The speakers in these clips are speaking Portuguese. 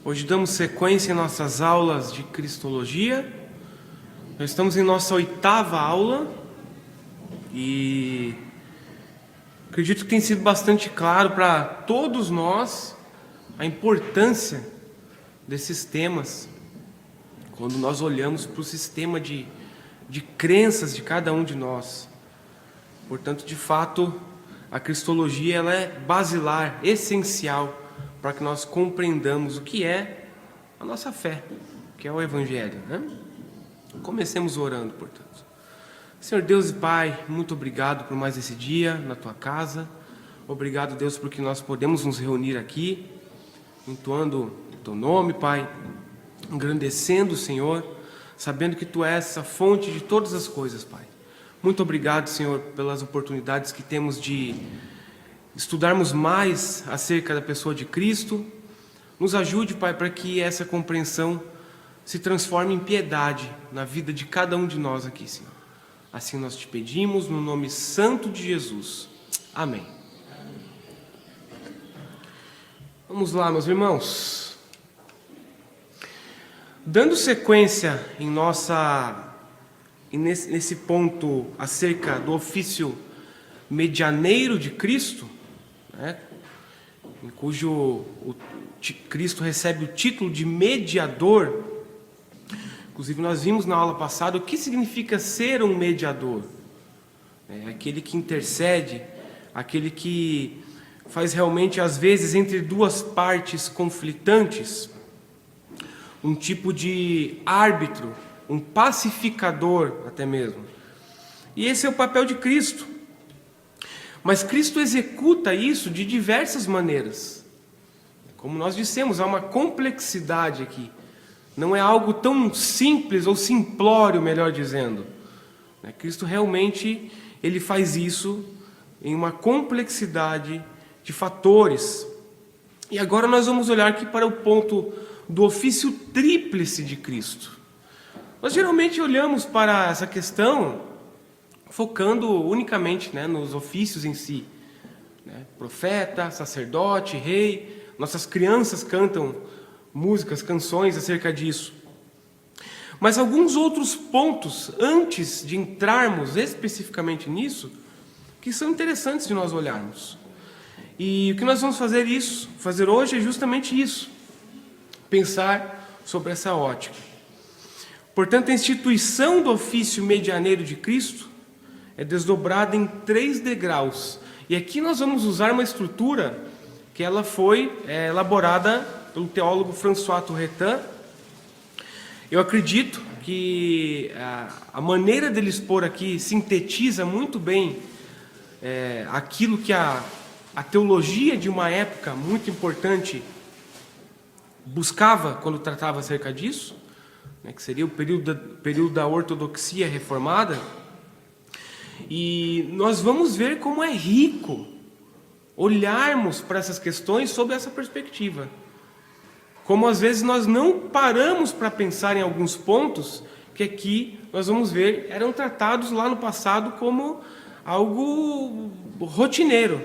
Hoje damos sequência em nossas aulas de Cristologia. Nós estamos em nossa 8ª aula e acredito que tem sido bastante claro para todos nós a importância desses temas quando nós olhamos para o sistema de crenças de cada um de nós. Portanto, de fato, a Cristologia ela é basilar, essencial para que nós compreendamos o que é a nossa fé, que é o Evangelho, né? Comecemos orando, portanto. Senhor Deus e Pai, muito obrigado por mais esse dia na Tua casa. Obrigado, Deus, porque nós podemos nos reunir aqui, entoando o Teu nome, Pai, engrandecendo o Senhor, sabendo que Tu és a fonte de todas as coisas, Pai. Muito obrigado, Senhor, pelas oportunidades que temos de estudarmos mais acerca da pessoa de Cristo. Nos ajude, Pai, para que essa compreensão se transforme em piedade na vida de cada um de nós aqui, Senhor. Assim nós te pedimos no nome santo de Jesus. Amém. Vamos lá, meus irmãos. Dando sequência nesse ponto acerca do ofício medianeiro de Cristo, né, em cujo Cristo recebe o título de mediador. Inclusive nós vimos na aula passada o que significa ser um mediador. É aquele que intercede, aquele que faz realmente, às vezes, entre duas partes conflitantes, um tipo de árbitro, um pacificador até mesmo. E esse é o papel de Cristo. Mas Cristo executa isso de diversas maneiras. Como nós dissemos, há uma complexidade aqui. Não é algo tão simples ou simplório, melhor dizendo. Cristo realmente ele faz isso em uma complexidade de fatores. E agora nós vamos olhar aqui para o ponto do ofício tríplice de Cristo. Nós geralmente olhamos para essa questão focando unicamente, nos ofícios em si. Profeta, sacerdote, rei. Nossas crianças cantam músicas, canções acerca disso. Mas alguns outros pontos, antes de entrarmos especificamente nisso, que são interessantes de nós olharmos. E o que nós vamos fazer hoje é justamente isso. Pensar sobre essa ótica. Portanto, a instituição do ofício medianeiro de Cristo é desdobrada em 3 degraus. E aqui nós vamos usar uma estrutura que ela foi elaborada pelo teólogo François Turretin. Eu acredito que a maneira dele expor aqui sintetiza muito bem aquilo que a teologia de uma época muito importante buscava quando tratava acerca disso, que seria o período da ortodoxia reformada. E nós vamos ver como é rico olharmos para essas questões sob essa perspectiva. Como às vezes nós não paramos para pensar em alguns pontos que aqui nós vamos ver eram tratados lá no passado como algo rotineiro.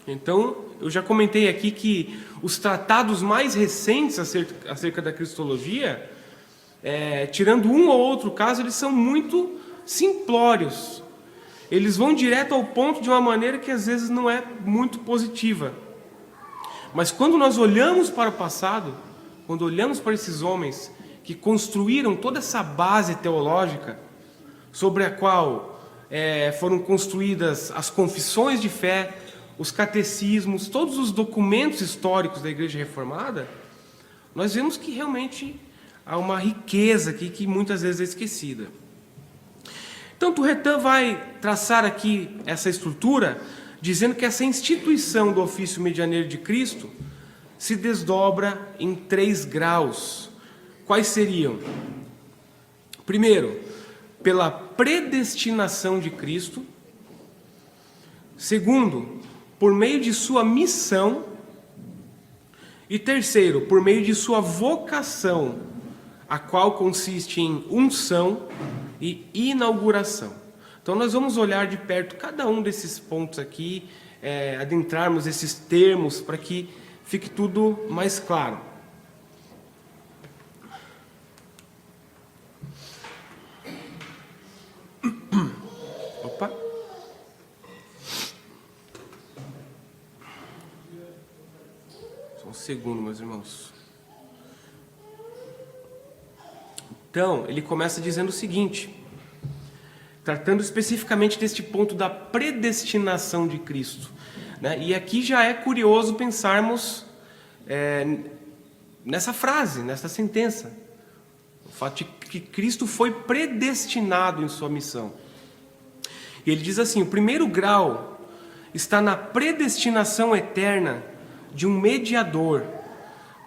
Então, eu já comentei aqui que os tratados mais recentes acerca da Cristologia, tirando um ou outro caso, eles são muito simplórios. Eles vão direto ao ponto de uma maneira que às vezes não é muito positiva. Mas quando nós olhamos para o passado, quando olhamos para esses homens que construíram toda essa base teológica, sobre a qual foram construídas as confissões de fé, os catecismos, todos os documentos históricos da Igreja Reformada, nós vemos que realmente há uma riqueza aqui que muitas vezes é esquecida. Então, Turretin vai traçar aqui essa estrutura, dizendo que essa instituição do ofício medianeiro de Cristo se desdobra em 3 graus. Quais seriam? Primeiro, pela predestinação de Cristo. Segundo, por meio de sua missão. E terceiro, por meio de sua vocação, a qual consiste em unção e inauguração. Então nós vamos olhar de perto cada um desses pontos aqui, adentrarmos esses termos para que fique tudo mais claro. segundo, meus irmãos. Então, ele começa dizendo o seguinte, tratando especificamente deste ponto da predestinação de Cristo, né? E aqui já é curioso pensarmos nessa frase, nessa sentença. O fato de que Cristo foi predestinado em sua missão. E ele diz assim, o primeiro grau está na predestinação eterna de um mediador,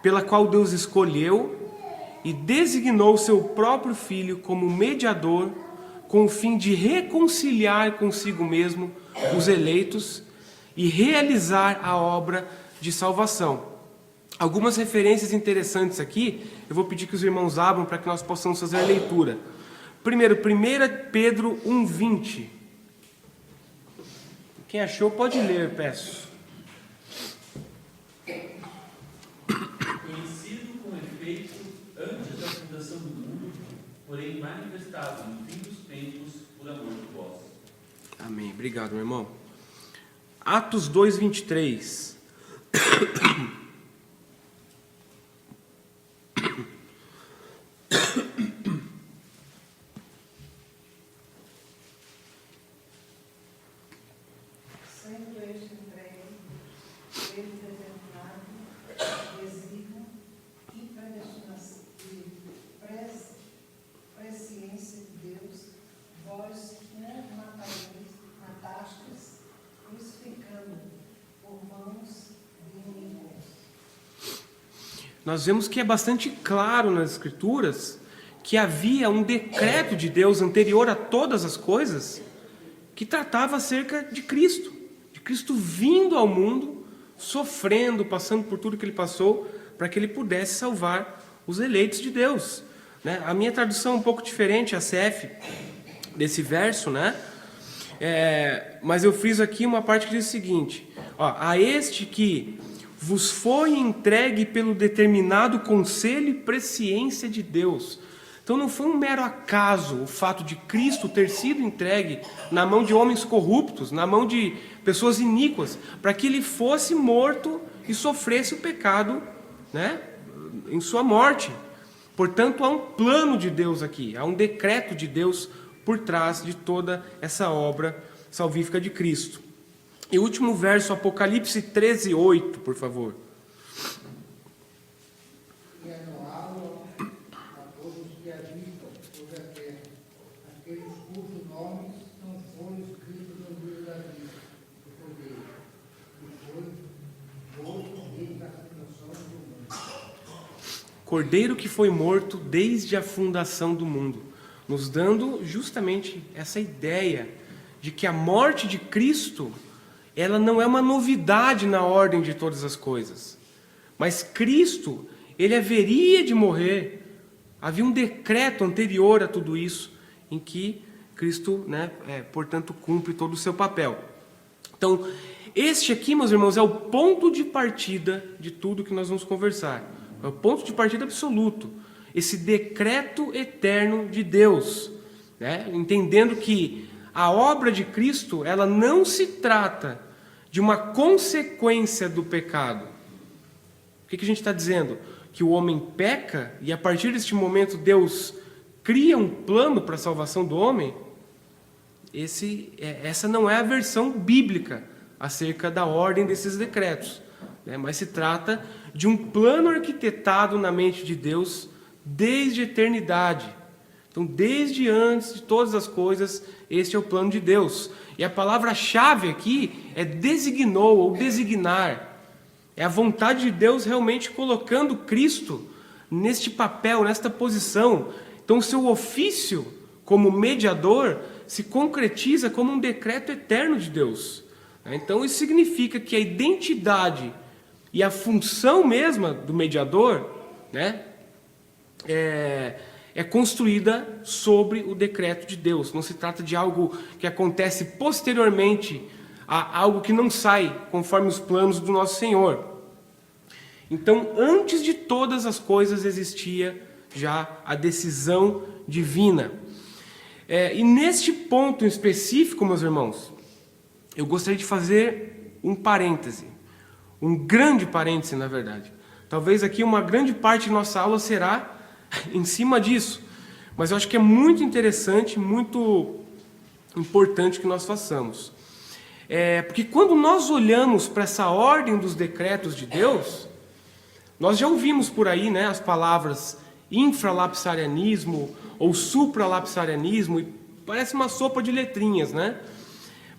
pela qual Deus escolheu e designou seu próprio Filho como mediador, com o fim de reconciliar consigo mesmo os eleitos e realizar a obra de salvação. Algumas referências interessantes aqui, eu vou pedir que os irmãos abram para que nós possamos fazer a leitura. Primeiro, 1 Pedro 1,20. Quem achou pode ler, peço. Conhecido com efeito antes da fundação do mundo, porém manifestado no fim dos tempos por amor de vós. Amém. Obrigado, meu irmão. Atos 2:23. Sendo este entregue, ele determinado, desígnio e presciência de Deus, vós o matastes, crucificando por mãos de inimigos. Nós vemos que é bastante claro nas Escrituras que havia um decreto de Deus anterior a todas as coisas que tratava acerca de Cristo vindo ao mundo, sofrendo, passando por tudo que ele passou, para que ele pudesse salvar os eleitos de Deus, né? A minha tradução é um pouco diferente, a CF, desse verso, né? Mas eu friso aqui uma parte que diz o seguinte, a este que vos foi entregue pelo determinado conselho e presciência de Deus. Então não foi um mero acaso o fato de Cristo ter sido entregue na mão de homens corruptos, na mão de pessoas iníquas, para que ele fosse morto e sofresse o pecado, né, em sua morte. Portanto, há um plano de Deus aqui, há um decreto de Deus por trás de toda essa obra salvífica de Cristo. E o último verso, Apocalipse 13:8, por favor. E anualo a todos que habitam sobre a terra, aqueles cujos nomes não foram escritos no livro da vida do Cordeiro, que foi morto desde a fundação do mundo. Cordeiro que foi morto desde a fundação do mundo, nos dando justamente essa ideia de que a morte de Cristo, ela não é uma novidade na ordem de todas as coisas. Mas Cristo, ele haveria de morrer. Havia um decreto anterior a tudo isso, em que Cristo, né, portanto, cumpre todo o seu papel. Então, este aqui, meus irmãos, é o ponto de partida de tudo que nós vamos conversar. É o ponto de partida absoluto. Esse decreto eterno de Deus, né? Entendendo que a obra de Cristo, ela não se trata de uma consequência do pecado. O que a gente está dizendo? Que o homem peca e a partir deste momento Deus cria um plano para a salvação do homem? Essa não é a versão bíblica acerca da ordem desses decretos, né? Mas se trata de um plano arquitetado na mente de Deus desde a eternidade. Então, desde antes de todas as coisas, este é o plano de Deus. E a palavra-chave aqui é designou ou designar. É a vontade de Deus realmente colocando Cristo neste papel, nesta posição. Então, o seu ofício como mediador se concretiza como um decreto eterno de Deus. Então, isso significa que a identidade e a função mesma do mediador, né, é construída sobre o decreto de Deus. Não se trata de algo que acontece posteriormente a algo que não sai conforme os planos do nosso Senhor. Então, antes de todas as coisas existia já a decisão divina. E neste ponto em específico, meus irmãos, eu gostaria de fazer um parêntese, um grande parêntese, na verdade, Talvez aqui uma grande parte de nossa aula será em cima disso. Mas eu acho que é muito interessante, muito importante que nós façamos. Porque quando nós olhamos para essa ordem dos decretos de Deus, nós já ouvimos por aí, né, as palavras infralapsarianismo ou supralapsarianismo, e parece uma sopa de letrinhas, né?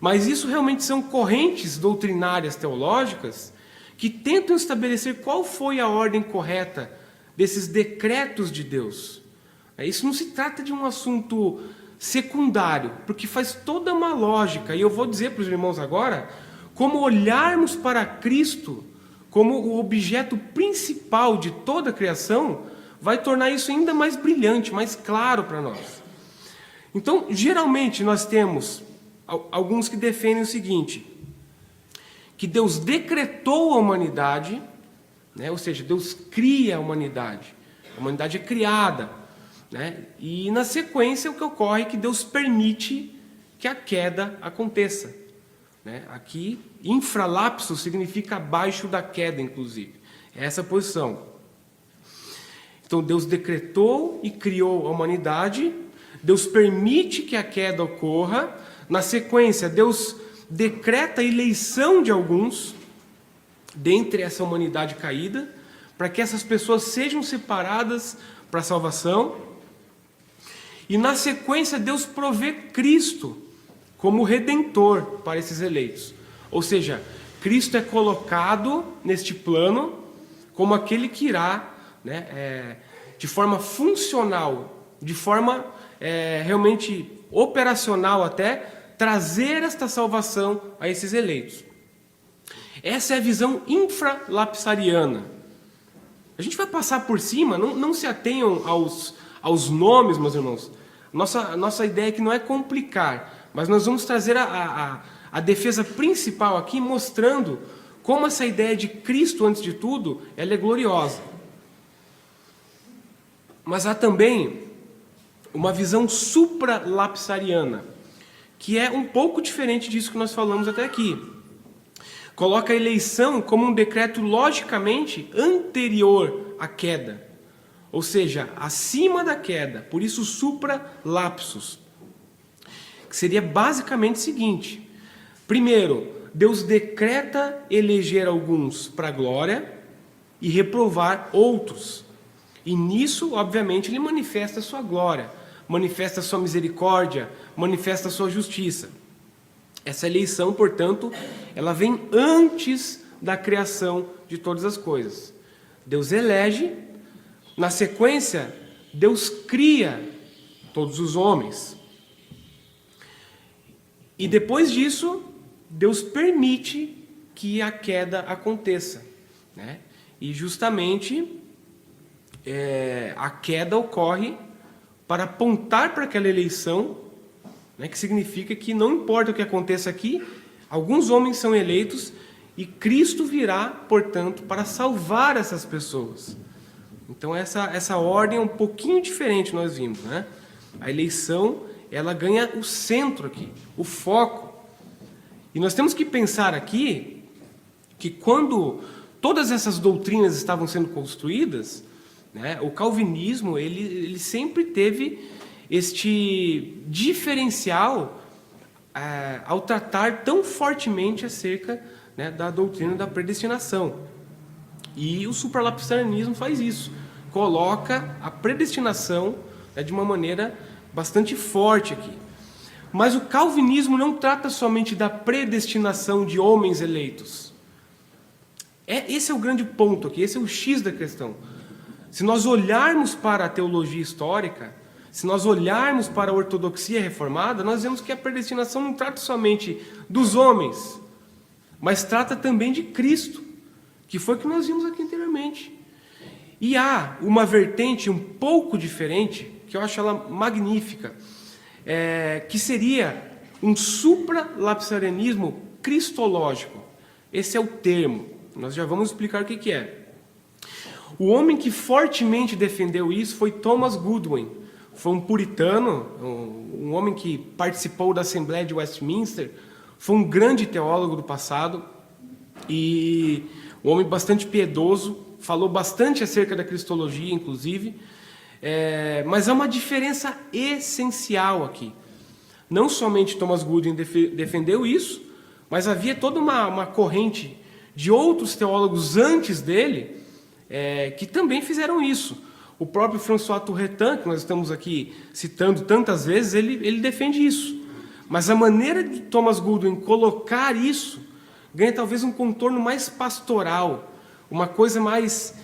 Mas isso realmente são correntes doutrinárias teológicas que tentam estabelecer qual foi a ordem correta desses decretos de Deus. Isso não se trata de um assunto secundário, porque faz toda uma lógica, e eu vou dizer para os irmãos agora, como olharmos para Cristo como o objeto principal de toda a criação, vai tornar isso ainda mais brilhante, mais claro para nós. Então, geralmente nós temos alguns que defendem o seguinte, que Deus decretou a humanidade, né? Ou seja, Deus cria a humanidade é criada, né? E na sequência o que ocorre é que Deus permite que a queda aconteça, né? Aqui, infralapso significa abaixo da queda, inclusive, é essa posição. Então Deus decretou e criou a humanidade, Deus permite que a queda ocorra, na sequência Deus decreta a eleição de alguns dentre essa humanidade caída, para que essas pessoas sejam separadas para a salvação. E na sequência Deus provê Cristo como redentor para esses eleitos. Ou seja, Cristo é colocado neste plano como aquele que irá, né, de forma funcional, de forma realmente operacional até, trazer esta salvação a esses eleitos. Essa é a visão infralapsariana. A gente vai passar por cima, não se atenham aos nomes, meus irmãos. Nossa ideia aqui não é complicar, mas nós vamos trazer a defesa principal aqui, mostrando como essa ideia de Cristo, antes de tudo, ela é gloriosa. Mas há também uma visão supralapsariana, que é um pouco diferente disso que nós falamos até aqui. Coloca a eleição como um decreto logicamente anterior à queda, ou seja, acima da queda, por isso supralapsus, que seria basicamente o seguinte: primeiro, Deus decreta eleger alguns para a glória e reprovar outros, e nisso, obviamente, ele manifesta a sua glória, manifesta a sua misericórdia, manifesta a sua justiça. Essa eleição, portanto, ela vem antes da criação de todas as coisas. Deus elege, na sequência, Deus cria todos os homens. E depois disso, Deus permite que a queda aconteça, né? E justamente a queda ocorre para apontar para aquela eleição, né, que significa que não importa o que aconteça aqui, alguns homens são eleitos e Cristo virá, portanto, para salvar essas pessoas. Então essa ordem é um pouquinho diferente, nós vimos, né? A eleição, ela ganha o centro aqui, o foco. E nós temos que pensar aqui que quando todas essas doutrinas estavam sendo construídas, né, o calvinismo ele sempre teve este diferencial ao tratar tão fortemente acerca, né, da doutrina da predestinação. E o supralapsarianismo faz isso, coloca a predestinação, né, de uma maneira bastante forte aqui. Mas o calvinismo não trata somente da predestinação de homens eleitos. Esse é o grande ponto aqui, esse é o X da questão. Se nós olharmos para a teologia histórica, se nós olharmos para a ortodoxia reformada, nós vemos que a predestinação não trata somente dos homens, mas trata também de Cristo, que foi o que nós vimos aqui anteriormente. E há uma vertente um pouco diferente, que eu acho ela magnífica, que seria um supralapsarianismo cristológico. Esse é o termo, nós já vamos explicar o que é. O homem que fortemente defendeu isso foi Thomas Goodwin. Foi um puritano, um homem que participou da Assembleia de Westminster, foi um grande teólogo do passado e um homem bastante piedoso, falou bastante acerca da cristologia, inclusive, mas há uma diferença essencial aqui. Não somente Thomas Goodwin defendeu isso, mas havia toda uma corrente de outros teólogos antes dele que também fizeram isso. O próprio François Turretin, que nós estamos aqui citando tantas vezes, ele defende isso. Mas a maneira de Thomas Goodwin colocar isso ganha talvez um contorno mais pastoral, uma coisa mais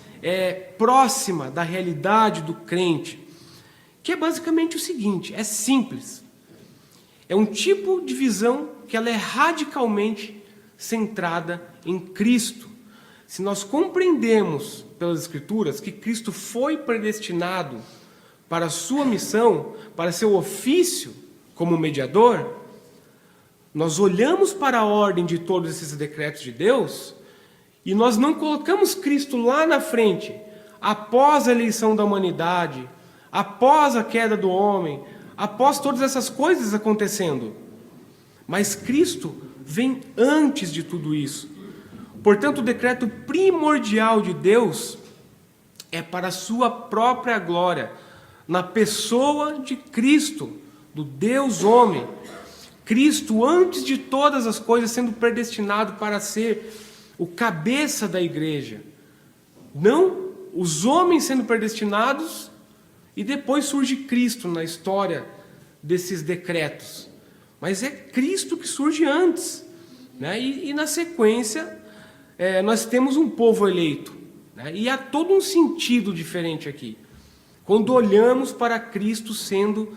próxima da realidade do crente, que é basicamente o seguinte, é simples. É um tipo de visão que ela é radicalmente centrada em Cristo. Se nós compreendemos pelas Escrituras que Cristo foi predestinado para a sua missão, para seu ofício como mediador, nós olhamos para a ordem de todos esses decretos de Deus e nós não colocamos Cristo lá na frente, após a eleição da humanidade, após a queda do homem, após todas essas coisas acontecendo. Mas Cristo vem antes de tudo isso. Portanto, o decreto primordial de Deus é para a sua própria glória, na pessoa de Cristo, do Deus homem. Cristo, antes de todas as coisas, sendo predestinado para ser o cabeça da igreja. Não os homens sendo predestinados e depois surge Cristo na história desses decretos. Mas é Cristo que surge antes, né? E na sequência, nós temos um povo eleito, né? E há todo um sentido diferente aqui. Quando olhamos para Cristo sendo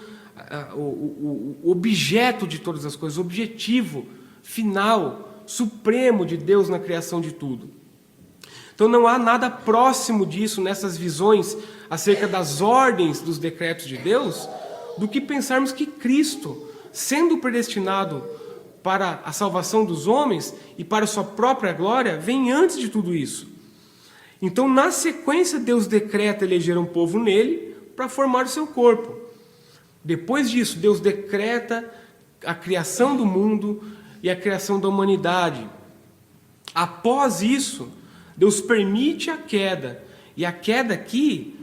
o objeto de todas as coisas, o objetivo final, supremo de Deus na criação de tudo. Então não há nada próximo disso nessas visões acerca das ordens dos decretos de Deus, do que pensarmos que Cristo, sendo predestinado para a salvação dos homens e para a sua própria glória, vem antes de tudo isso. Então, na sequência, Deus decreta eleger um povo nele para formar o seu corpo. Depois disso, Deus decreta a criação do mundo e a criação da humanidade. Após isso, Deus permite a queda. E a queda aqui,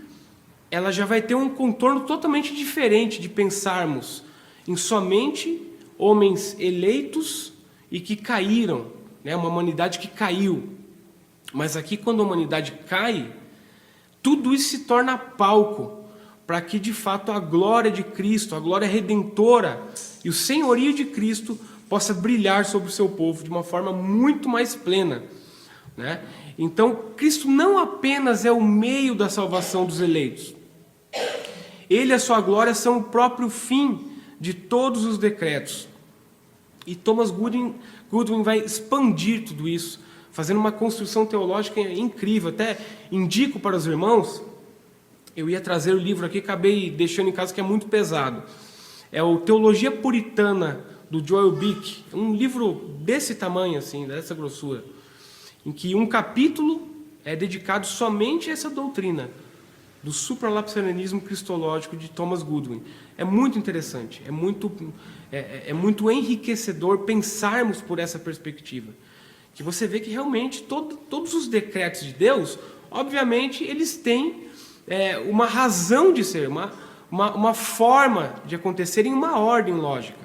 ela já vai ter um contorno totalmente diferente de pensarmos em somente homens eleitos e que caíram, né? Uma humanidade que caiu. Mas aqui, quando a humanidade cai, tudo isso se torna palco para que, de fato, a glória de Cristo, a glória redentora e o senhorio de Cristo possa brilhar sobre o seu povo de uma forma muito mais plena, né? Então, Cristo não apenas é o meio da salvação dos eleitos. Ele e a sua glória são o próprio fim de todos os decretos. E Thomas Goodwin vai expandir tudo isso, fazendo uma construção teológica incrível. Até indico para os irmãos, eu ia trazer o livro aqui, acabei deixando em casa que é muito pesado. É o Teologia Puritana, do Joel Bick, um livro desse tamanho, assim, dessa grossura, em que um capítulo é dedicado somente a essa doutrina do supralapsarianismo cristológico de Thomas Goodwin. É muito interessante, é muito enriquecedor pensarmos por essa perspectiva. Que você vê que realmente todos os decretos de Deus, obviamente, eles têm uma razão de ser, uma forma de acontecer em uma ordem lógica.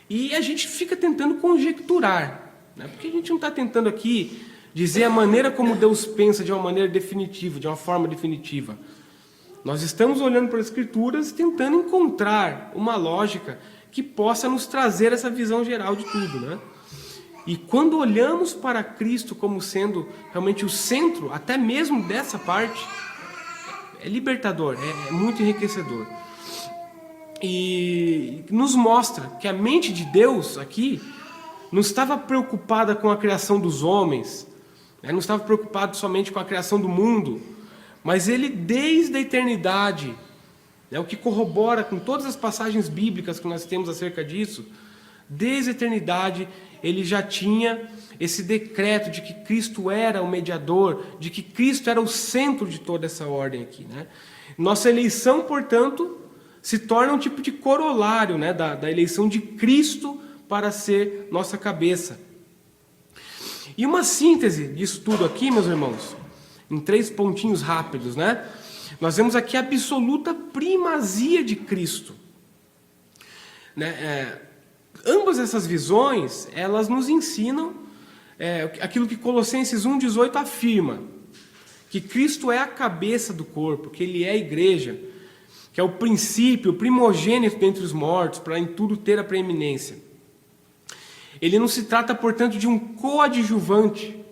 E a gente fica tentando conjecturar, né? Porque a gente não está tentando aqui dizer a maneira como Deus pensa de uma maneira definitiva, de uma forma definitiva. Nós estamos olhando para as Escrituras e tentando encontrar uma lógica que possa nos trazer essa visão geral de tudo, né? E quando olhamos para Cristo como sendo realmente o centro, até mesmo dessa parte, é libertador, é muito enriquecedor. E nos mostra que a mente de Deus aqui não estava preocupada com a criação dos homens, não estava preocupado somente com a criação do mundo, mas ele, desde a eternidade, o que corrobora com todas as passagens bíblicas que nós temos acerca disso, desde a eternidade, ele já tinha esse decreto de que Cristo era o mediador, de que Cristo era o centro de toda essa ordem aqui, né? Nossa eleição, portanto, se torna um tipo de corolário, né, da eleição de Cristo para ser nossa cabeça. E uma síntese disso tudo aqui, meus irmãos, em 3 pontinhos rápidos, né? Nós vemos aqui a absoluta primazia de Cristo. Né? Ambas essas visões, elas nos ensinam aquilo que Colossenses 1,18 afirma, que Cristo é a cabeça do corpo, que Ele é a igreja, que é o princípio, o primogênito dentre os mortos, para em tudo ter a preeminência. Ele não se trata, portanto, de um coadjuvante,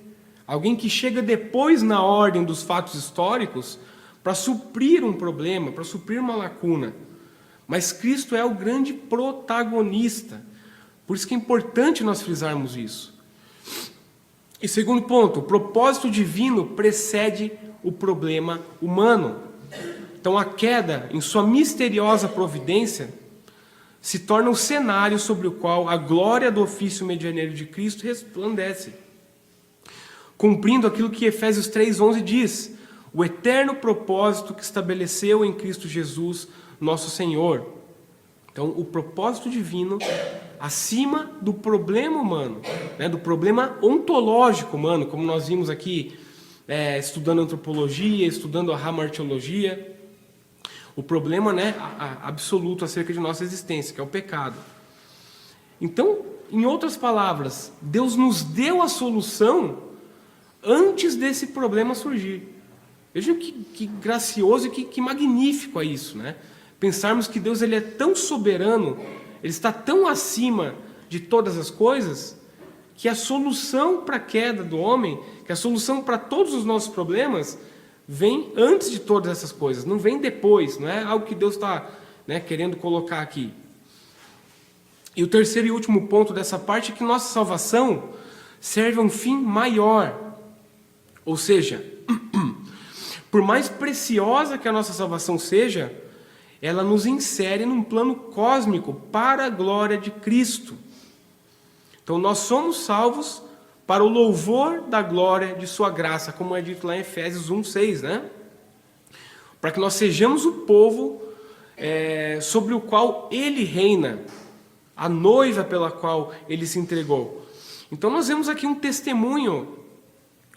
alguém que chega depois na ordem dos fatos históricos para suprir um problema, para suprir uma lacuna. Mas Cristo é o grande protagonista. Por isso que é importante nós frisarmos isso. E segundo ponto, o propósito divino precede o problema humano. Então a queda, em sua misteriosa providência, se torna o cenário sobre o qual a glória do ofício medianeiro de Cristo resplandece, cumprindo aquilo que Efésios 3,11 diz, o eterno propósito que estabeleceu em Cristo Jesus, nosso Senhor. Então, o propósito divino acima do problema humano, né, do problema ontológico humano, como nós vimos aqui, estudando antropologia, estudando a hamartiologia, o problema, né, absoluto acerca de nossa existência, que é o pecado. Então, em outras palavras, Deus nos deu a solução antes desse problema surgir. Vejam que gracioso e que magnífico é isso, né? Pensarmos que Deus ele é tão soberano, Ele está tão acima de todas as coisas, que a solução para a queda do homem, que a solução para todos os nossos problemas, vem antes de todas essas coisas, não vem depois, não é algo que Deus está, né, querendo colocar aqui. E o terceiro e último ponto dessa parte é que nossa salvação serve a um fim maior. Ou seja, por mais preciosa que a nossa salvação seja, ela nos insere num plano cósmico para a glória de Cristo. Então nós somos salvos para o louvor da glória de sua graça, como é dito lá em Efésios 1,6, né? Para que nós sejamos o povo sobre o qual Ele reina, a noiva pela qual Ele se entregou. Então nós vemos aqui um testemunho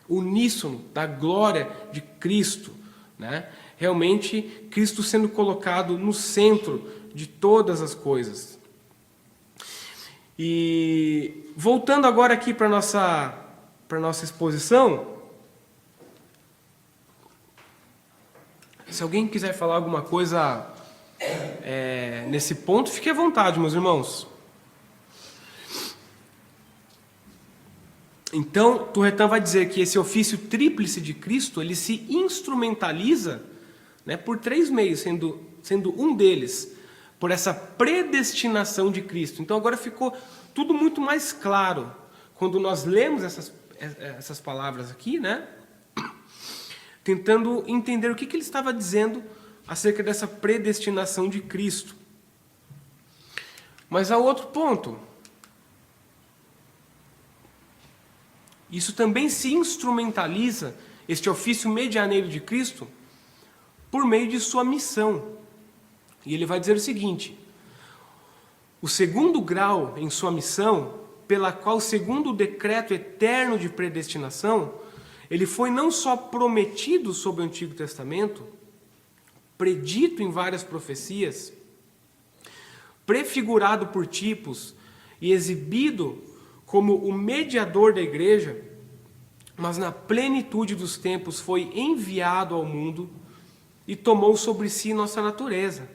uníssono da glória de Cristo, né? Realmente Cristo sendo colocado no centro de todas as coisas. E voltando agora aqui para nossa exposição, se alguém quiser falar alguma coisa nesse ponto, fique à vontade, meus irmãos. Então, Turretin vai dizer que esse ofício tríplice de Cristo, ele se instrumentaliza, né, por 3 meios, sendo um deles por essa predestinação de Cristo. Então agora ficou tudo muito mais claro quando nós lemos essas palavras aqui, né? Tentando entender o que ele estava dizendo acerca dessa predestinação de Cristo. Mas há outro ponto. Isso também se instrumentaliza, este ofício medianeiro de Cristo, por meio de sua missão. E ele vai dizer o seguinte: o segundo grau em sua missão, pela qual, segundo o decreto eterno de predestinação, ele foi não só prometido sob o Antigo Testamento, predito em várias profecias, prefigurado por tipos e exibido como o mediador da igreja, mas na plenitude dos tempos foi enviado ao mundo e tomou sobre si nossa natureza,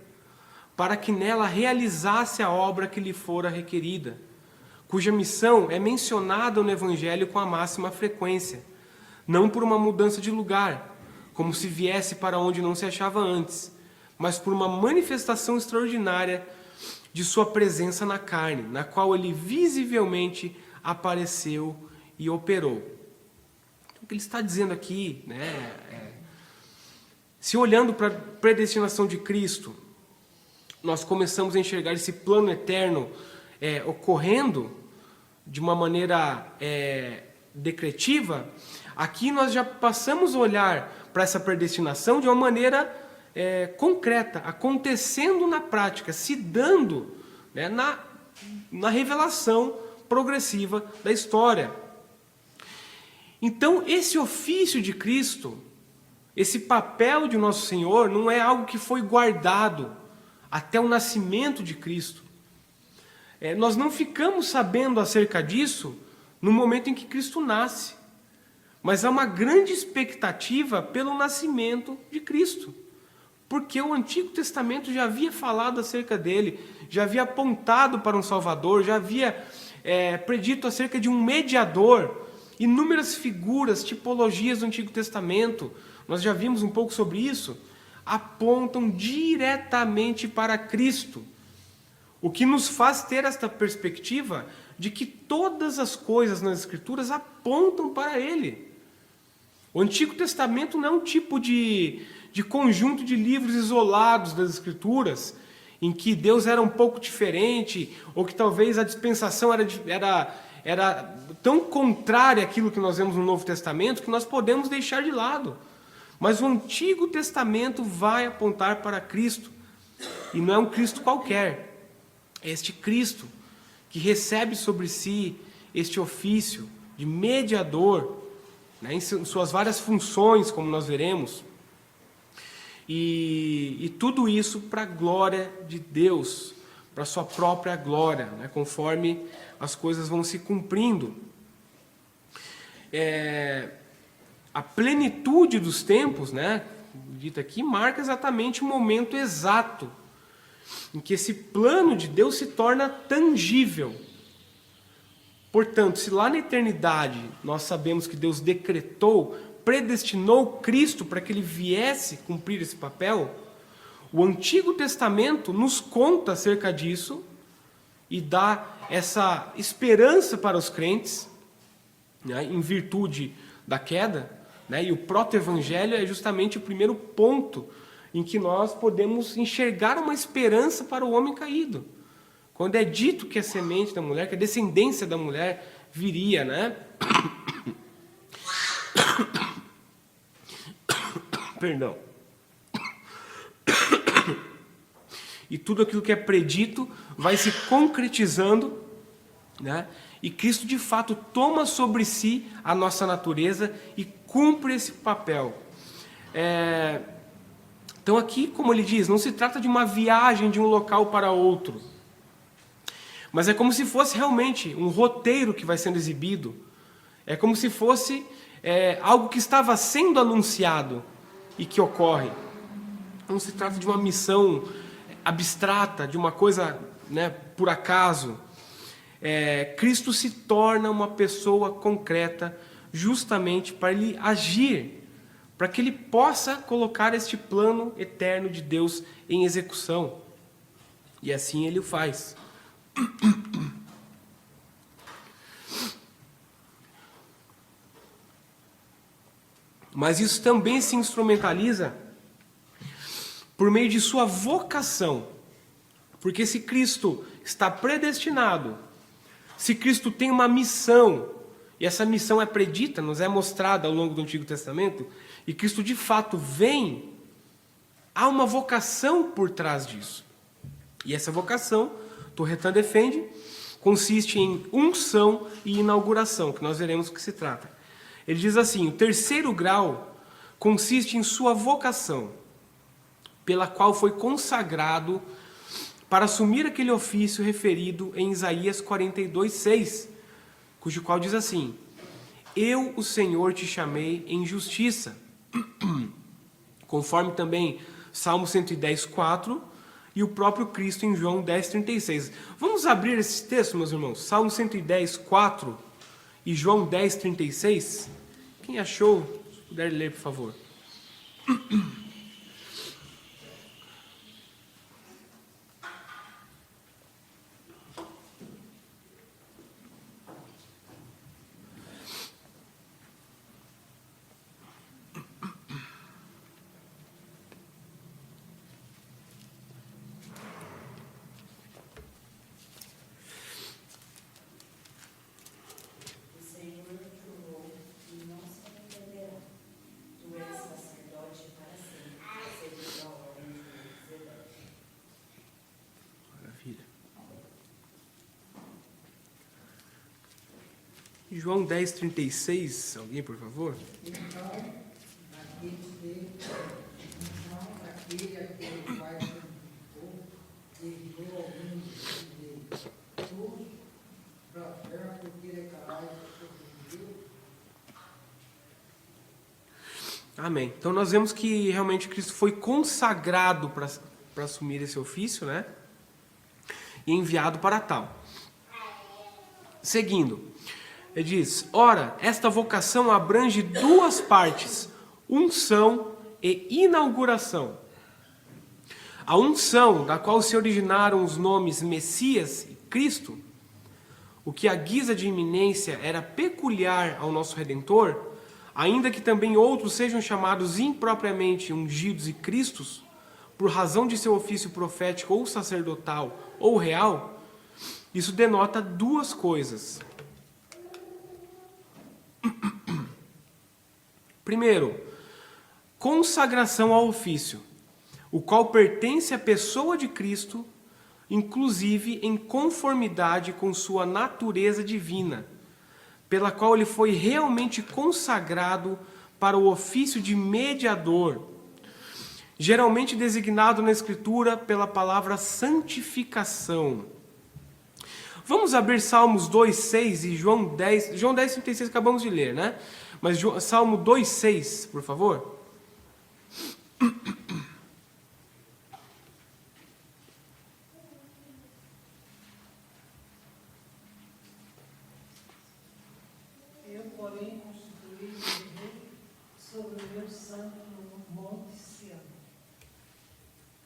para que nela realizasse a obra que lhe fora requerida, cuja missão é mencionada no Evangelho com a máxima frequência, não por uma mudança de lugar, como se viesse para onde não se achava antes, mas por uma manifestação extraordinária de sua presença na carne, na qual ele visivelmente apareceu e operou. Então, o que ele está dizendo aqui, né, se olhando para a predestinação de Cristo, nós começamos a enxergar esse plano eterno ocorrendo de uma maneira decretiva. Aqui nós já passamos a olhar para essa predestinação de uma maneira concreta, acontecendo na prática, se dando, né, na revelação progressiva da história. Então, esse ofício de Cristo, esse papel de nosso Senhor não é algo que foi guardado até o nascimento de Cristo. Nós não ficamos sabendo acerca disso no momento em que Cristo nasce, mas há uma grande expectativa pelo nascimento de Cristo, porque o Antigo Testamento já havia falado acerca dele, já havia apontado para um Salvador, já havia predito acerca de um mediador. Inúmeras figuras, tipologias do Antigo Testamento, nós já vimos um pouco sobre isso, apontam diretamente para Cristo. O que nos faz ter esta perspectiva de que todas as coisas nas Escrituras apontam para Ele. O Antigo Testamento não é um tipo de conjunto de livros isolados das Escrituras, em que Deus era um pouco diferente, ou que talvez a dispensação era tão contrária àquilo que nós vemos no Novo Testamento, que nós podemos deixar de lado. Mas o Antigo Testamento vai apontar para Cristo, e não é um Cristo qualquer. É este Cristo que recebe sobre si este ofício de mediador, né, em suas várias funções, como nós veremos, e tudo isso para a glória de Deus, para a sua própria glória, né, conforme as coisas vão se cumprindo. A plenitude dos tempos, né, dito aqui, marca exatamente o momento exato em que esse plano de Deus se torna tangível. Portanto, se lá na eternidade nós sabemos que Deus decretou, predestinou Cristo para que ele viesse cumprir esse papel, o Antigo Testamento nos conta acerca disso e dá essa esperança para os crentes, né, em virtude da queda, né, e o proto-evangelho é justamente o primeiro ponto em que nós podemos enxergar uma esperança para o homem caído. Quando é dito que a semente da mulher, que a descendência da mulher viria, né? Perdão. E tudo aquilo que é predito vai se concretizando, né? E Cristo de fato toma sobre si a nossa natureza e cumpre esse papel. Então aqui, como ele diz, não se trata de uma viagem de um local para outro, mas é como se fosse realmente um roteiro que vai sendo exibido. É como se fosse algo que estava sendo anunciado e que ocorre. Não se trata de uma missão abstrata, de uma coisa, né, por acaso. Cristo se torna uma pessoa concreta justamente para ele agir, para que ele possa colocar este plano eterno de Deus em execução. E assim ele o faz. Mas isso também se instrumentaliza por meio de sua vocação. Porque se Cristo está predestinado, se Cristo tem uma missão, e essa missão é predita, nos é mostrada ao longo do Antigo Testamento, e Cristo de fato vem, há uma vocação por trás disso. E essa vocação, Torretan defende, consiste em unção e inauguração, que nós veremos o que se trata. Ele diz assim: o terceiro grau consiste em sua vocação, pela qual foi consagrado para assumir aquele ofício referido em Isaías 42:6, cujo qual diz assim: eu, o Senhor, te chamei em justiça. Conforme também Salmo 110:4 e o próprio Cristo em João 10:36. Vamos abrir esse texto, meus irmãos? Salmo 110:4 e João 10:36. Quem achou, se puder ler, por favor. João 10:36, alguém, por favor? Então, Então, aquele a quem o Pai santificou, enviou alguns dele. Tu, blasfema, porque declarais sobre Deus. Amém. Então nós vemos que realmente Cristo foi consagrado para assumir esse ofício, né? E enviado para tal. Seguindo, ele diz: ora, esta vocação abrange duas partes, unção e inauguração. A unção, da qual se originaram os nomes Messias e Cristo, o que à guisa de iminência era peculiar ao nosso Redentor, ainda que também outros sejam chamados impropriamente ungidos e cristos, por razão de seu ofício profético ou sacerdotal ou real, isso denota duas coisas. Primeiro, consagração ao ofício, o qual pertence à pessoa de Cristo, inclusive em conformidade com sua natureza divina, pela qual ele foi realmente consagrado para o ofício de mediador, geralmente designado na Escritura pela palavra santificação. Vamos abrir Salmos 2,6 e João 10,36 acabamos de ler, né? Mas Salmo 2,6, por favor. Eu, porém, constituí um rei sobre o meu santo no monte Sião.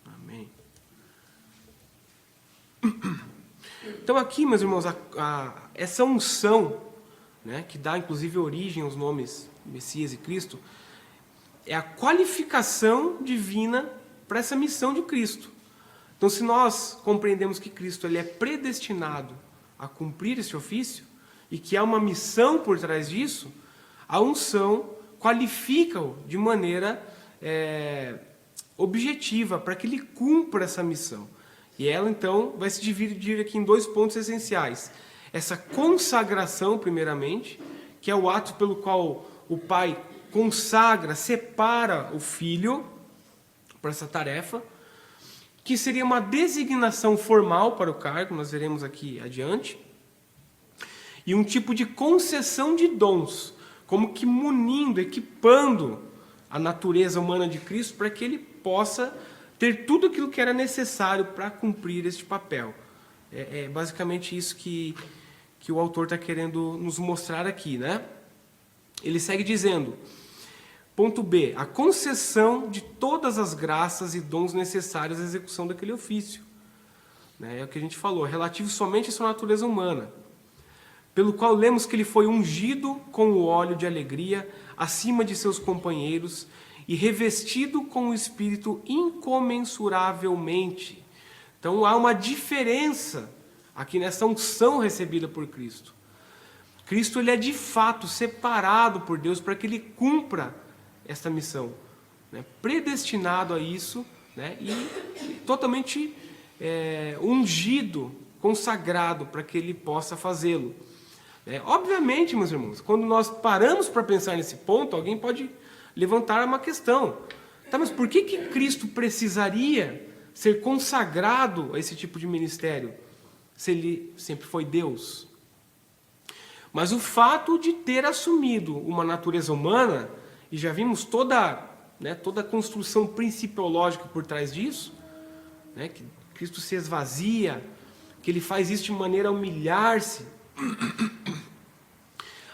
Amém. Então aqui, meus irmãos, essa unção, né, que dá inclusive origem aos nomes Messias e Cristo, é a qualificação divina para essa missão de Cristo. Então, se nós compreendemos que Cristo ele é predestinado a cumprir esse ofício e que há uma missão por trás disso, a unção qualifica-o de maneira objetiva para que ele cumpra essa missão. E ela, então, vai se dividir aqui em dois pontos essenciais. Essa consagração, primeiramente, que é o ato pelo qual o Pai consagra, separa o Filho para essa tarefa, que seria uma designação formal para o cargo, nós veremos aqui adiante, e um tipo de concessão de dons, como que munindo, equipando a natureza humana de Cristo para que ele possa ter tudo aquilo que era necessário para cumprir este papel. É basicamente isso que o autor está querendo nos mostrar aqui, né? Ele segue dizendo, ponto B, a concessão de todas as graças e dons necessários à execução daquele ofício. É o que a gente falou, relativo somente à sua natureza humana, pelo qual lemos que ele foi ungido com o óleo de alegria acima de seus companheiros e revestido com o Espírito incomensuravelmente. Então há uma diferença aqui nessa unção recebida por Cristo. Cristo ele é de fato separado por Deus para que ele cumpra esta missão, né? Predestinado a isso, né? E totalmente ungido, consagrado para que ele possa fazê-lo. Obviamente, meus irmãos, quando nós paramos para pensar nesse ponto, alguém pode levantar uma questão. Tá, mas por que Cristo precisaria ser consagrado a esse tipo de ministério, se ele sempre foi Deus? Mas o fato de ter assumido uma natureza humana, e já vimos toda a construção principiológica por trás disso, né, que Cristo se esvazia, que ele faz isso de maneira a humilhar-se,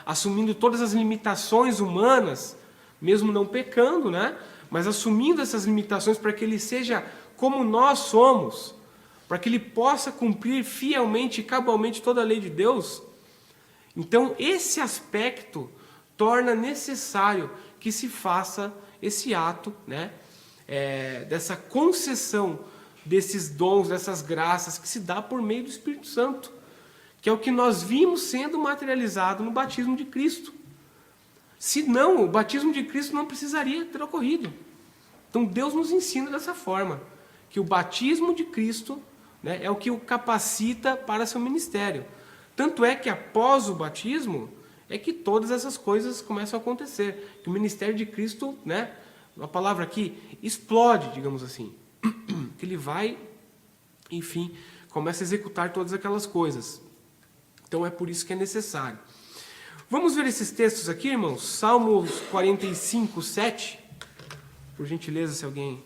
assumindo todas as limitações humanas, mesmo não pecando, né, mas assumindo essas limitações para que ele seja como nós somos, para que ele possa cumprir fielmente e cabalmente toda a lei de Deus. Então, esse aspecto torna necessário que se faça esse ato, né, dessa concessão desses dons, dessas graças que se dá por meio do Espírito Santo, que é o que nós vimos sendo materializado no batismo de Cristo. Senão, o batismo de Cristo não precisaria ter ocorrido. Então, Deus nos ensina dessa forma, que o batismo de Cristo, né, é o que o capacita para seu ministério. Tanto é que após o batismo, é que todas essas coisas começam a acontecer. Que o ministério de Cristo, né, uma palavra aqui, explode, digamos assim. Que ele vai, enfim, começa a executar todas aquelas coisas. Então é por isso que é necessário. Vamos ver esses textos aqui, irmãos? Salmos 45, 7. Por gentileza, se alguém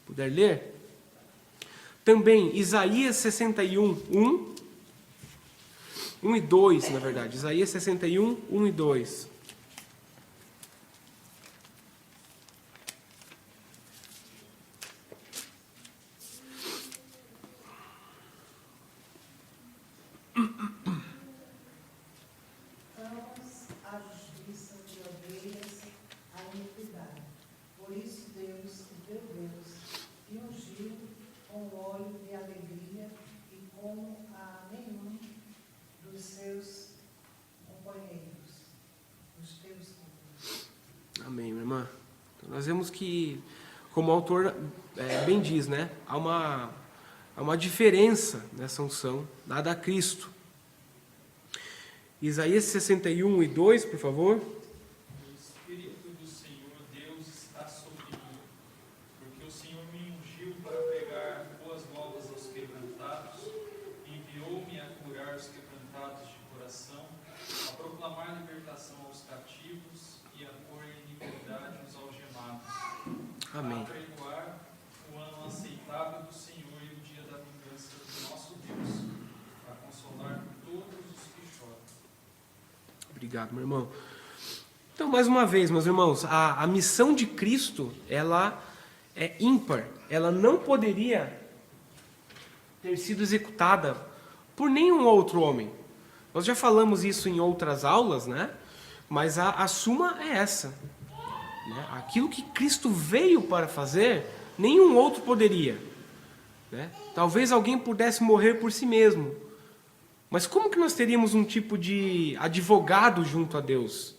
puder ler. Também Isaías 61, 1 e 2, na verdade. Isaías 61, 1 e 2. Amas a justiça e odeias a iniquidade. Por isso Deus, o teu Deus, te ungiu com óleo de alegria e como a nenhum dos seus companheiros, dos teus companheiros. Amém, minha irmã. Então, nós vemos que, como o autor bem diz, né? Há uma diferença nessa unção dada a Cristo. Isaías 61 e 2, por favor. O Espírito do Senhor Deus está sobre mim, porque o Senhor me ungiu para pregar boas novas aos quebrantados, enviou-me a curar os quebrantados de coração, a proclamar libertação aos cativos e a pôr em iniquidade os algemados, Amém. a apregoar o ano aceitável do Senhor e o dia da vingança do nosso Deus, para consolar todos os que choram. Obrigado, meu irmão. Então, mais uma vez, meus irmãos, a missão de Cristo, ela é ímpar. Ela não poderia ter sido executada por nenhum outro homem. Nós já falamos isso em outras aulas, né? Mas a suma é essa. Né? Aquilo que Cristo veio para fazer, nenhum outro poderia. Né? Talvez alguém pudesse morrer por si mesmo. Mas como que nós teríamos um tipo de advogado junto a Deus?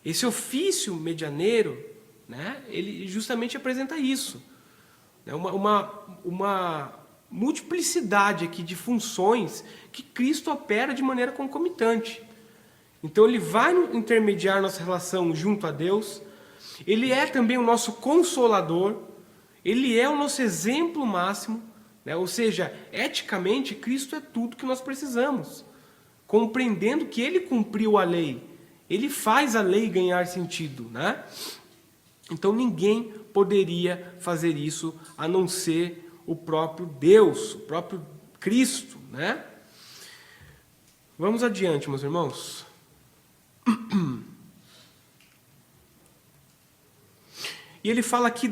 Esse ofício medianeiro, né, ele justamente apresenta isso. Né, uma multiplicidade aqui de funções que Cristo opera de maneira concomitante. Então ele vai intermediar nossa relação junto a Deus, ele é também o nosso consolador, ele é o nosso exemplo máximo, né? Ou seja, eticamente, Cristo é tudo que nós precisamos. Compreendendo que Ele cumpriu a lei. Ele faz a lei ganhar sentido. Né? Então ninguém poderia fazer isso a não ser o próprio Deus, o próprio Cristo. Né? Vamos adiante, meus irmãos. E ele fala aqui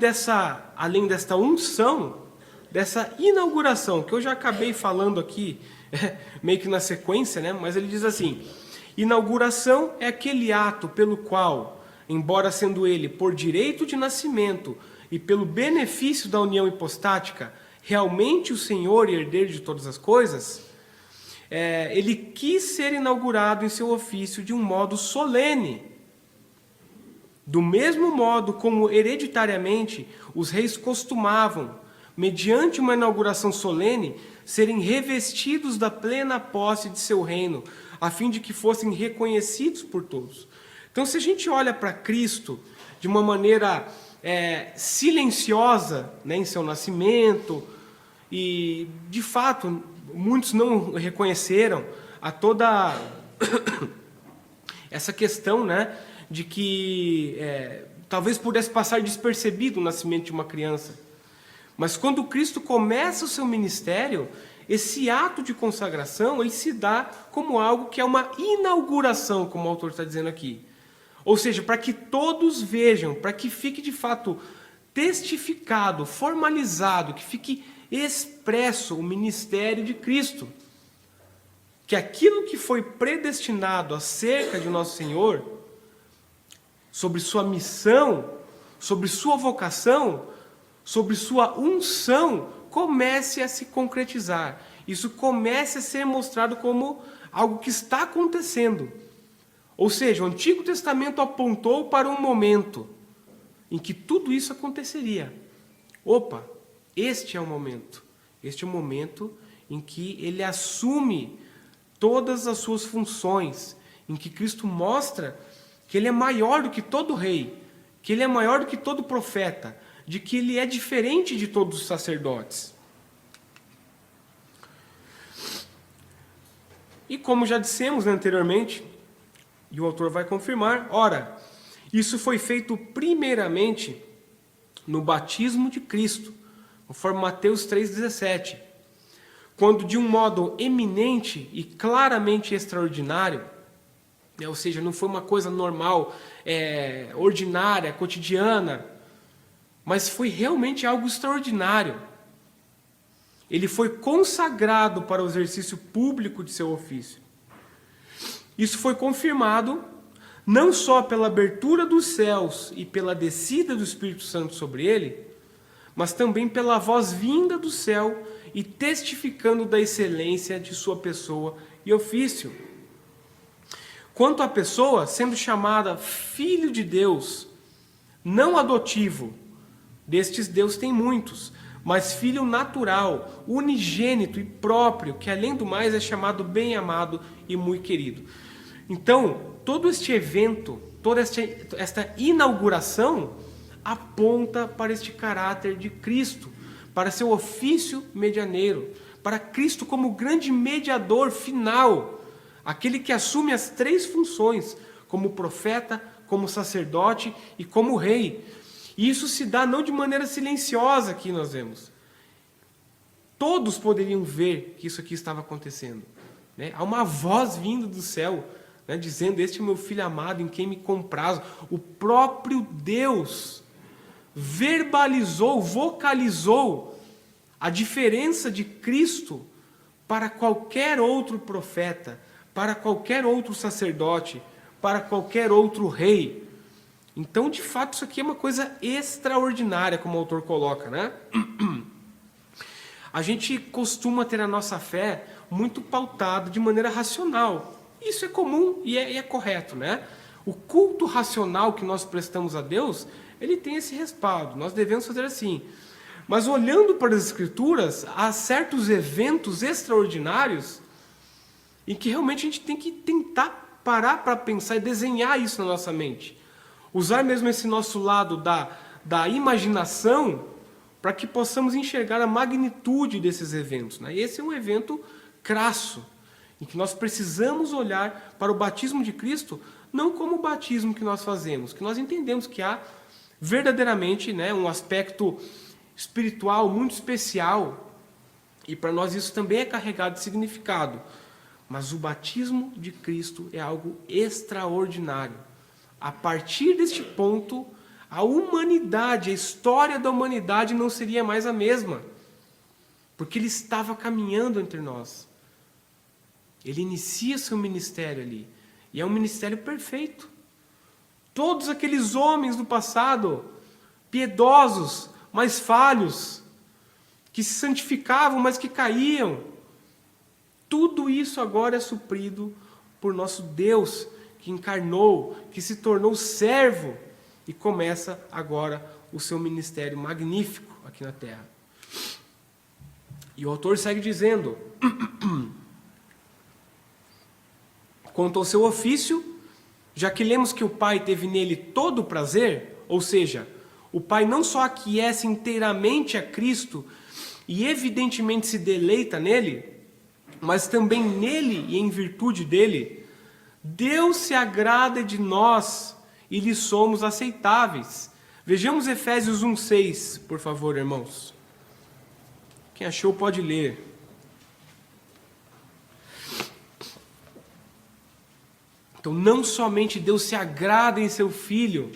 além desta unção, dessa inauguração, que eu já acabei falando aqui, meio que na sequência, né? Mas ele diz assim: inauguração é aquele ato pelo qual, embora sendo ele por direito de nascimento e pelo benefício da união hipostática, realmente o Senhor e herdeiro de todas as coisas, ele quis ser inaugurado em seu ofício de um modo solene. Do mesmo modo como hereditariamente os reis costumavam, mediante uma inauguração solene, serem revestidos da plena posse de seu reino, a fim de que fossem reconhecidos por todos. Então, se a gente olha para Cristo de uma maneira silenciosa, né, em seu nascimento, e, de fato, muitos não reconheceram a toda essa questão, né, de que talvez pudesse passar despercebido o nascimento de uma criança. Mas quando Cristo começa o seu ministério, esse ato de consagração ele se dá como algo que é uma inauguração, como o autor está dizendo aqui. Ou seja, para que todos vejam, para que fique de fato testificado, formalizado, que fique expresso o ministério de Cristo. Que aquilo que foi predestinado acerca de nosso Senhor, sobre sua missão, sobre sua vocação, sobre sua unção, comece a se concretizar. Isso comece a ser mostrado como algo que está acontecendo. Ou seja, o Antigo Testamento apontou para um momento em que tudo isso aconteceria. Opa, este é o momento. Este é o momento em que ele assume todas as suas funções, em que Cristo mostra que ele é maior do que todo rei, que ele é maior do que todo profeta, de que ele é diferente de todos os sacerdotes. E como já dissemos anteriormente, e o autor vai confirmar, ora, isso foi feito primeiramente no batismo de Cristo, conforme Mateus 3,17, quando de um modo eminente e claramente extraordinário, ou seja, não foi uma coisa normal, ordinária, cotidiana, mas foi realmente algo extraordinário. Ele foi consagrado para o exercício público de seu ofício. Isso foi confirmado não só pela abertura dos céus e pela descida do Espírito Santo sobre ele, mas também pela voz vinda do céu e testificando da excelência de sua pessoa e ofício. Quanto à pessoa, sendo chamada Filho de Deus, não adotivo, destes Deus tem muitos, mas Filho natural, unigênito e próprio, que além do mais é chamado bem-amado e muito querido. Então, todo este evento, toda esta inauguração, aponta para este caráter de Cristo, para seu ofício medianeiro, para Cristo como grande mediador final, aquele que assume as três funções, como profeta, como sacerdote e como rei. E isso se dá não de maneira silenciosa, aqui nós vemos. Todos poderiam ver que isso aqui estava acontecendo. Né? Há uma voz vindo do céu, né, dizendo, este é meu filho amado em quem me comprazo. O próprio Deus verbalizou, vocalizou a diferença de Cristo para qualquer outro profeta, para qualquer outro sacerdote, para qualquer outro rei. Então, de fato, isso aqui é uma coisa extraordinária, como o autor coloca, né? A gente costuma ter a nossa fé muito pautada de maneira racional. Isso é comum e é correto, né? O culto racional que nós prestamos a Deus, ele tem esse respaldo. Nós devemos fazer assim. Mas olhando para as Escrituras, há certos eventos extraordinários em que realmente a gente tem que tentar parar para pensar e desenhar isso na nossa mente. Usar mesmo esse nosso lado da imaginação para que possamos enxergar a magnitude desses eventos. Né? Esse é um evento crasso, em que nós precisamos olhar para o batismo de Cristo não como o batismo que nós fazemos, que nós entendemos que há verdadeiramente, né, um aspecto espiritual muito especial, e para nós isso também é carregado de significado. Mas o batismo de Cristo é algo extraordinário. A partir deste ponto, a humanidade, a história da humanidade não seria mais a mesma, porque ele estava caminhando entre nós. Ele inicia seu ministério ali, e é um ministério perfeito. Todos aqueles homens do passado, piedosos, mas falhos, que se santificavam, mas que caíam, tudo isso agora é suprido por nosso Deus, que encarnou, que se tornou servo e começa agora o seu ministério magnífico aqui na terra. E o autor segue dizendo, quanto ao seu ofício, já que lemos que o Pai teve nele todo o prazer, ou seja, o Pai não só aquece inteiramente a Cristo e evidentemente se deleita nele, mas também nele e em virtude dele, Deus se agrada de nós e lhe somos aceitáveis. Vejamos Efésios 1,6, por favor, irmãos. Quem achou pode ler. Então, não somente Deus se agrada em seu Filho,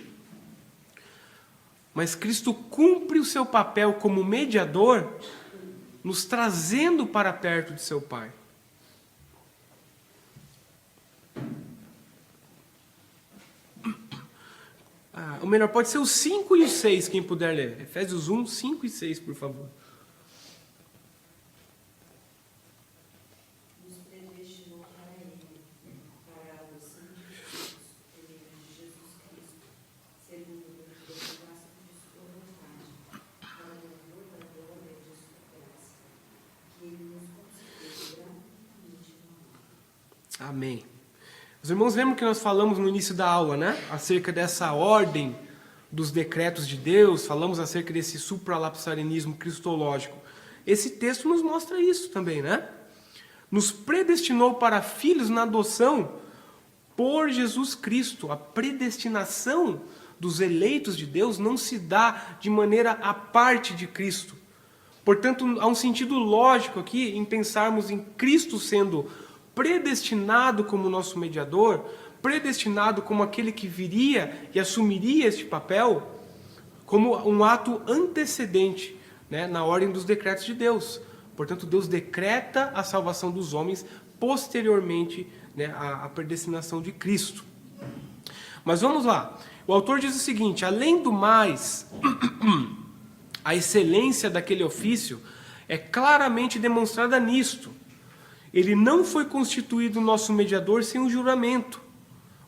mas Cristo cumpre o seu papel como mediador, nos trazendo para perto de seu Pai. Ou melhor, pode ser o 5 e o 6, quem puder ler. Efésios 1, 5 e 6, por favor. Nos predestinou para Ele, para a adoção de filhos, por meio de Jesus Cristo, segundo o braço de sua vontade, para o louvor da glória de sua graça, que Ele nos concedeu gratuitamente no amor. Amém. Os irmãos lembram que nós falamos no início da aula, né? Acerca dessa ordem dos decretos de Deus, falamos acerca desse supralapsarianismo cristológico. Esse texto nos mostra isso também, né? Nos predestinou para filhos na adoção por Jesus Cristo. A predestinação dos eleitos de Deus não se dá de maneira à parte de Cristo. Portanto, há um sentido lógico aqui em pensarmos em Cristo sendo predestinado como nosso mediador, predestinado como aquele que viria e assumiria este papel, como um ato antecedente, né, na ordem dos decretos de Deus. Portanto, Deus decreta a salvação dos homens posteriormente, né, à predestinação de Cristo. Mas vamos lá. O autor diz o seguinte: além do mais, a excelência daquele ofício é claramente demonstrada nisto. Ele não foi constituído nosso mediador sem um juramento.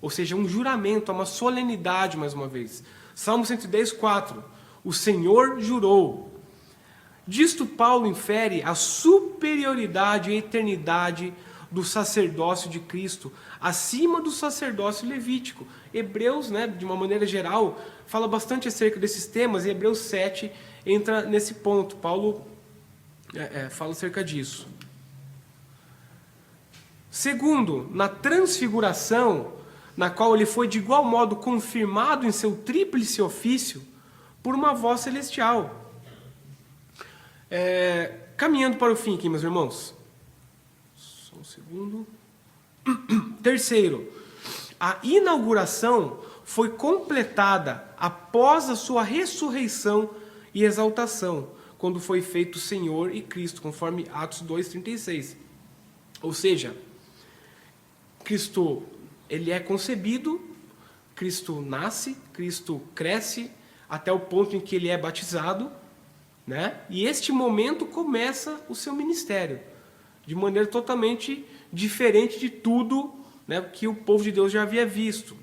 Ou seja, um juramento, uma solenidade, mais uma vez. Salmo 110, 4. O Senhor jurou. Disto Paulo infere a superioridade e eternidade do sacerdócio de Cristo, acima do sacerdócio levítico. Hebreus, né, de uma maneira geral, fala bastante acerca desses temas, e Hebreus 7 entra nesse ponto. Paulo fala acerca disso. Segundo, na transfiguração, na qual ele foi de igual modo confirmado em seu tríplice ofício por uma voz celestial. Caminhando para o fim aqui, meus irmãos. Só um segundo. Terceiro, a inauguração foi completada após a sua ressurreição e exaltação, quando foi feito Senhor e Cristo, conforme Atos 2,36. Ou seja, Cristo, ele é concebido, Cristo nasce, Cristo cresce, até o ponto em que ele é batizado, né? E este momento começa o seu ministério, de maneira totalmente diferente de tudo, né, que o povo de Deus já havia visto.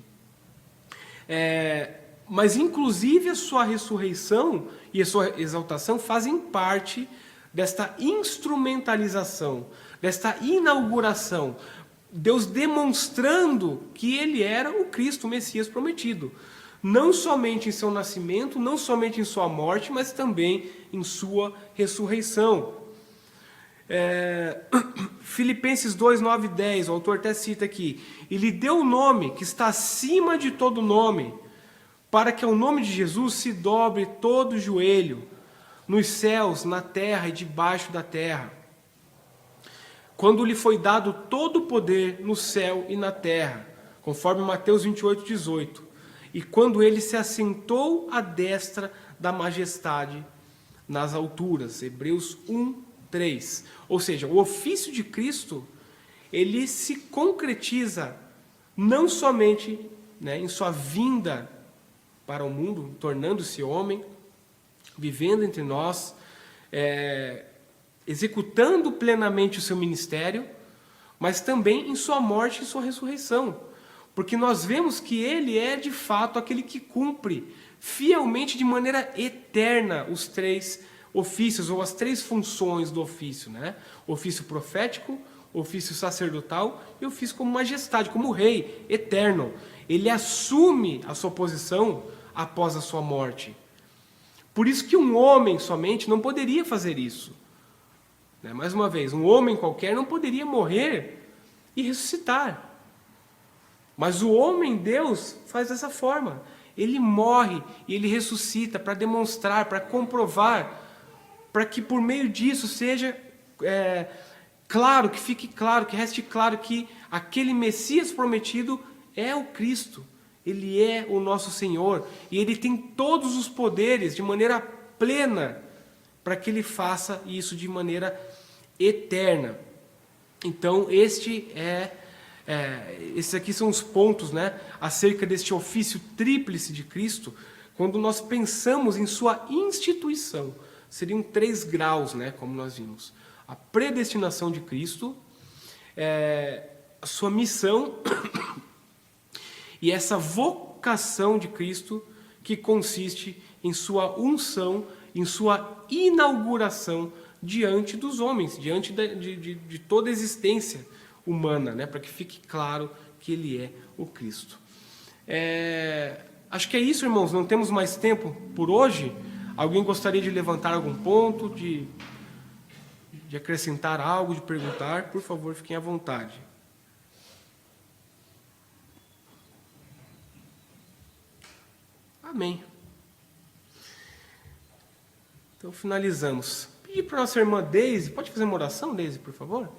Mas inclusive a sua ressurreição e a sua exaltação fazem parte desta instrumentalização, desta inauguração, Deus demonstrando que ele era o Cristo, o Messias prometido. Não somente em seu nascimento, não somente em sua morte, mas também em sua ressurreição. Filipenses 2, 9 e 10, o autor até cita aqui: e lhe deu o nome que está acima de todo nome, para que ao nome de Jesus se dobre todo o joelho, nos céus, na terra e debaixo da terra. Quando lhe foi dado todo o poder no céu e na terra, conforme Mateus 28, 18. E quando ele se assentou à destra da majestade nas alturas. Hebreus 1, 3. Ou seja, o ofício de Cristo, ele se concretiza não somente, né, em sua vinda para o mundo, tornando-se homem, vivendo entre nós, executando plenamente o seu ministério, mas também em sua morte e sua ressurreição. Porque nós vemos que ele é, de fato, aquele que cumpre fielmente, de maneira eterna, os três ofícios, ou as três funções do ofício, né? O ofício profético, o ofício sacerdotal e o ofício como majestade, como rei eterno. Ele assume a sua posição após a sua morte. Por isso que um homem somente não poderia fazer isso. Mais uma vez, um homem qualquer não poderia morrer e ressuscitar. Mas o homem Deus faz dessa forma. Ele morre e ele ressuscita para demonstrar, para comprovar, para que por meio disso seja claro, que fique claro, que reste claro que aquele Messias prometido é o Cristo. Ele é o nosso Senhor e ele tem todos os poderes de maneira plena para que ele faça isso de maneira eterna. Então, esses aqui são os pontos, né, acerca deste ofício tríplice de Cristo, quando nós pensamos em sua instituição. Seriam 3 graus, né, como nós vimos. A predestinação de Cristo, a sua missão e essa vocação de Cristo, que consiste em sua unção, em sua inauguração diante dos homens, diante de toda a existência humana, né, para que fique claro que ele é o Cristo. Acho que é isso, irmãos. Não temos mais tempo por hoje. Alguém gostaria de levantar algum ponto, de acrescentar algo, de perguntar? Por favor, fiquem à vontade. Amém. Então finalizamos. Pedir para a nossa irmã Deise, pode fazer uma oração, Deise, por favor?